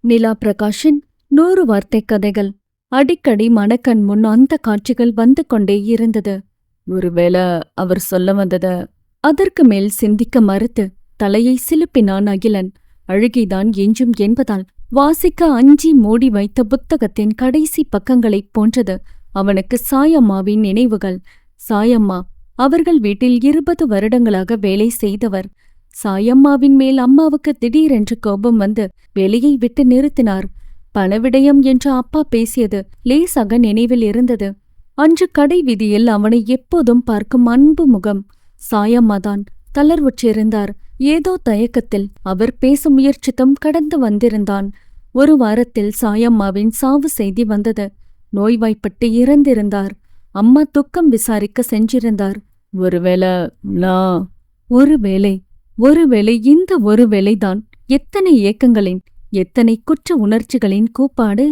நிலா பிரகாஷின் 100 வார்த்தை கதைகள். அடிக்கடி மனக்கண் முன் அந்த காட்சிகள் வந்து கொண்டே இருந்தது. ஒருவேளை அவர் சொல்ல வந்தத அதற்கு மேல் சிந்திக்க மறுத்து தலையை சிலுப்பினான் அகிலன். அழுகைதான் எஞ்சும் என்பதால் வாசிக்க அஞ்சி மூடி வைத்த புத்தகத்தின் கடைசி பக்கங்களைப் போன்றது அவனுக்கு சாயம்மாவின் நினைவுகள். சாயம்மா அவர்கள் வீட்டில் 20 வருடங்களாக வேலை செய்தவர். சாயம்மாவின் மேல் அம்மாவுக்கு திடீரென்று கோபம் வந்து வேலையை விட்டு நிறுத்தினார். பணவிடயம் என்று அப்பா பேசியது லேசாக நினைவில் இருந்தது. அன்று கடை வீதியில் அவனை எப்போதும் பார்க்கும் அன்பு முகம். சாயம்மாதான் தளர்வுற்றிருந்தார். ஏதோ தயக்கத்தில் அவர் பேச முயற்சித்தும் கடந்து வந்திருந்தான். 1 வாரத்தில் சாயம்மாவின் சாவு செய்தி வந்தது. நோய்வாய்ப்பட்டு இறந்திருந்தார். அம்மா துக்கம் விசாரிக்க சென்றிருந்தார். ஒருவேளை இந்த ஒருவேளைதான் எத்தனை ஏக்கங்களின், எத்தனை குற்ற உணர்ச்சிகளின் கூப்பாடு.